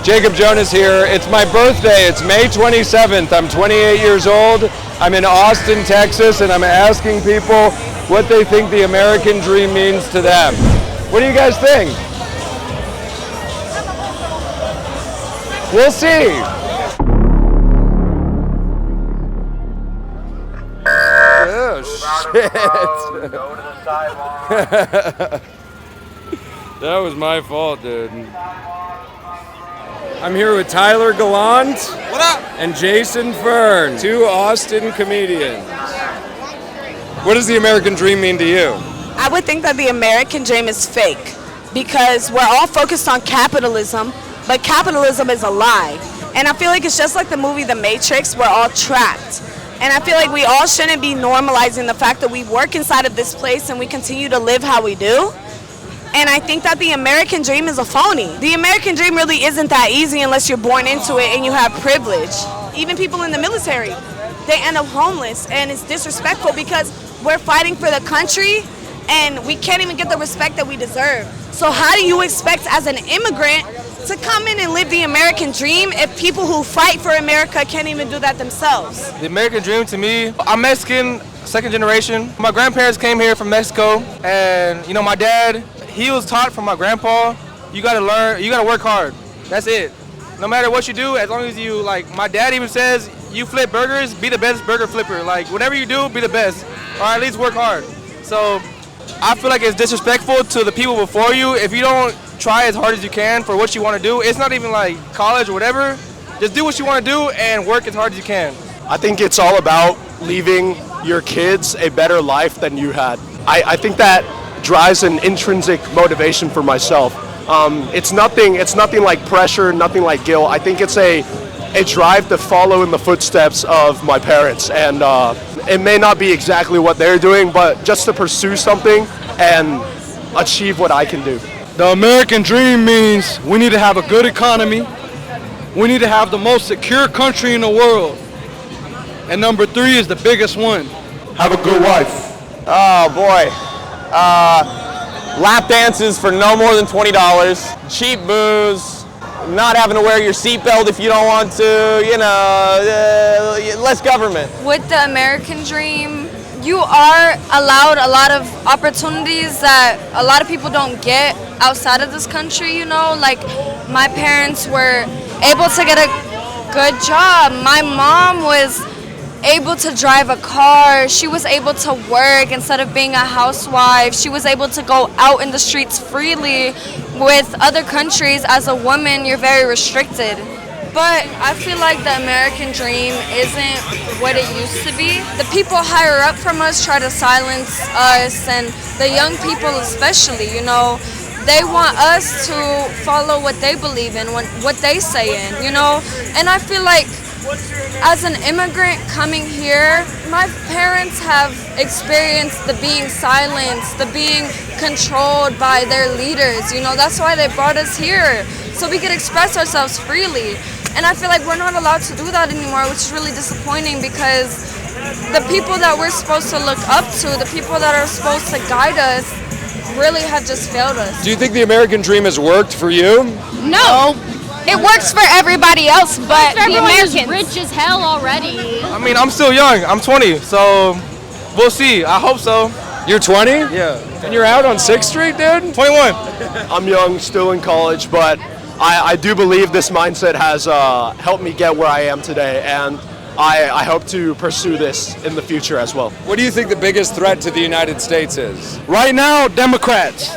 Jacob Jonas here. It's my birthday. It's May 27th. I'm 28 years old. I'm in Austin, Texas, and I'm asking people what they think the American dream means to them. What do you guys think? We'll see. Oh, shit. Go to the sidewalk. That was my fault, dude. I'm here with Tyler Gallant. What up? And Jason Fern, two Austin comedians. What does the American dream mean to you? I would think that the American dream is fake because we're all focused on capitalism, but capitalism is a lie. And I feel like it's just like the movie The Matrix, we're all trapped. And I feel like we all shouldn't be normalizing the fact that we work inside of this place and we continue to live how we do. And I think that the American dream is a phony. The American dream really isn't that easy unless you're born into it and you have privilege. Even people in the military, they end up homeless, and it's disrespectful because we're fighting for the country and we can't even get the respect that we deserve. So how do you expect as an immigrant to come in and live the American dream if people who fight for America can't even do that themselves? The American dream to me, I'm Mexican, second generation. My grandparents came here from Mexico, and you know, my dad, he was taught from my grandpa, you gotta learn, you gotta work hard. That's it. No matter what you do, as long as you, like, my dad even says, you flip burgers, be the best burger flipper. Like, whatever you do, be the best, or at least work hard. So I feel like it's disrespectful to the people before you if you don't try as hard as you can for what you want to do. It's not even like college or whatever. Just do what you want to do and work as hard as you can. I think it's all about leaving your kids a better life than you had. I think that drives an intrinsic motivation for myself. It's nothing like pressure, nothing like guilt. I think it's a drive to follow in the footsteps of my parents, and it may not be exactly what they're doing, but just to pursue something and achieve what I can do. The American dream means we need to have a good economy. We need to have the most secure country in the world. And number 3 is the biggest one. Have a good wife. Oh boy. Lap dances for no more than $20. Cheap booze. Not having to wear your seatbelt if you don't want to. You know, less government. With the American dream, you are allowed a lot of opportunities that a lot of people don't get outside of this country, you know? Like, my parents were able to get a good job. My mom was able to drive a car. She was able to work instead of being a housewife. She was able to go out in the streets freely. With other countries, as a woman, you're very restricted. But I feel like the American dream isn't what it used to be. The people higher up from us try to silence us, and the young people especially, you know, they want us to follow what they believe in, what they say in, you know? And I feel like as an immigrant coming here, my parents have experienced the being silenced, the being controlled by their leaders, you know? That's why they brought us here, so we could express ourselves freely. And I feel like we're not allowed to do that anymore, which is really disappointing because the people that we're supposed to look up to, the people that are supposed to guide us, really have just failed us. Do you think the American dream has worked for you? No. It works for everybody else, but the Americans. Rich as hell already. I mean, I'm still young. I'm 20, so we'll see. I hope so. You're 20? Yeah. And you're out on 6th Street, dude? 21. I'm young, still in college, but I do believe this mindset has helped me get where I am today, and I hope to pursue this in the future as well. What do you think the biggest threat to the United States is? Right now, Democrats.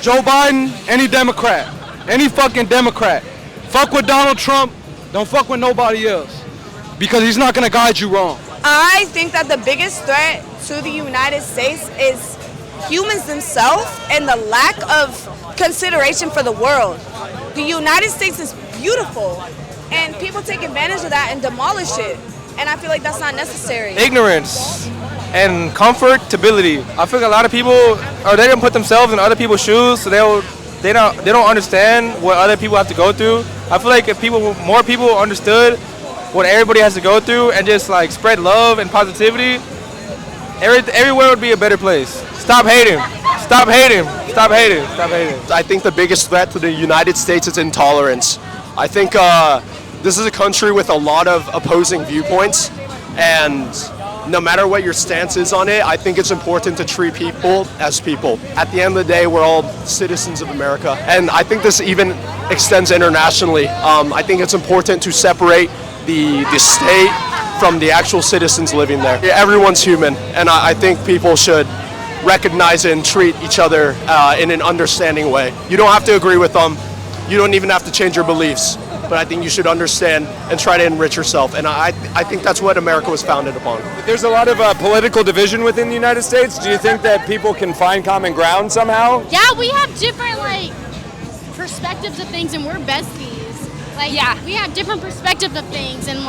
Joe Biden, any Democrat. Any fucking Democrat. Fuck with Donald Trump, don't fuck with nobody else, because he's not gonna guide you wrong. I think that the biggest threat to the United States is humans themselves and the lack of consideration for the world. The United States is beautiful, and people take advantage of that and demolish it. And I feel like that's not necessary. Ignorance and comfortability. I feel like a lot of people, or they don't put themselves in other people's shoes, so they don't understand what other people have to go through. I feel like if more people understood what everybody has to go through and just like spread love and positivity, everywhere would be a better place. Stop hating. Stop hating. Stop hating. Stop hating. I think the biggest threat to the United States is intolerance. I think this is a country with a lot of opposing viewpoints, and no matter what your stance is on it, I think it's important to treat people as people. At the end of the day, we're all citizens of America, and I think this even extends internationally. I think it's important to separate the state from the actual citizens living there. Everyone's human, and I think people should recognize and treat each other in an understanding way. You don't have to agree with them. You don't even have to change your beliefs. But I think you should understand and try to enrich yourself. And I think that's what America was founded upon. There's a lot of political division within the United States. Do you think that people can find common ground somehow? Yeah, we have different perspectives of things, and we're besties. We have different perspectives of things, and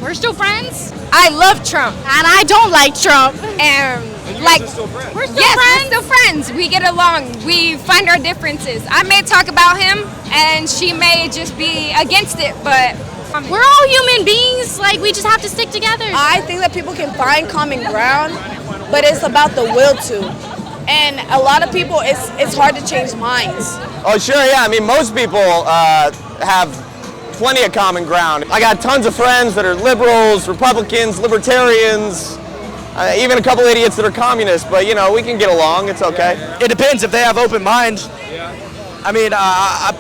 we're still friends. I love Trump. And I don't like Trump. And We're still friends. We're still yes, friends. we're still friends. We get along. We find our differences. I may talk about him, and she may just be against it, but We're all human beings. We just have to stick together. I think that people can find common ground, but it's about the will to. And a lot of people, it's hard to change minds. Oh, sure, yeah. I mean, most people have plenty of common ground. I got tons of friends that are liberals, Republicans, libertarians, even a couple idiots that are communists, but we can get along. It's okay. It depends if they have open minds. I mean,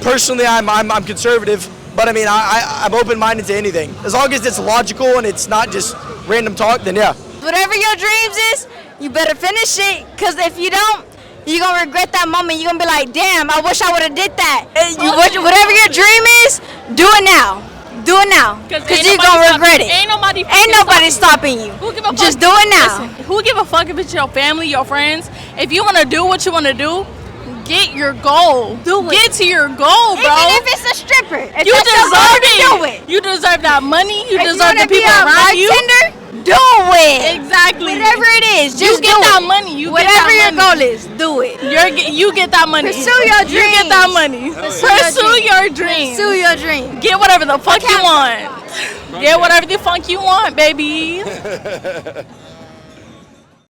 personally, I'm conservative, but I mean, I'm open-minded to anything. As long as it's logical and it's not just random talk, then yeah. whatever your dreams is, you better finish it. Because if you don't, you're going to regret that moment. You're going to be like, damn, I wish I would have did that. Whatever your dream is, do it now. Do it now. Because you're going to regret it. Ain't nobody stopping you. Who give a fuck? Just do it now. Listen, who give a fuck if it's your family, your friends? If you want to do what you want to do, get your goal. Get to your goal, bro. Even if it's a stripper. If you deserve it. Do it. You deserve that money. You if deserve the people around around you. Do it. Exactly. Whatever it is, just you get do that it. money. You Whatever get that your money. goal is, do it. You get that money. Pursue your dreams. You get that money. Pursue your dreams. Pursue your dreams. Get whatever the fuck you want. Get whatever the fuck you want, baby.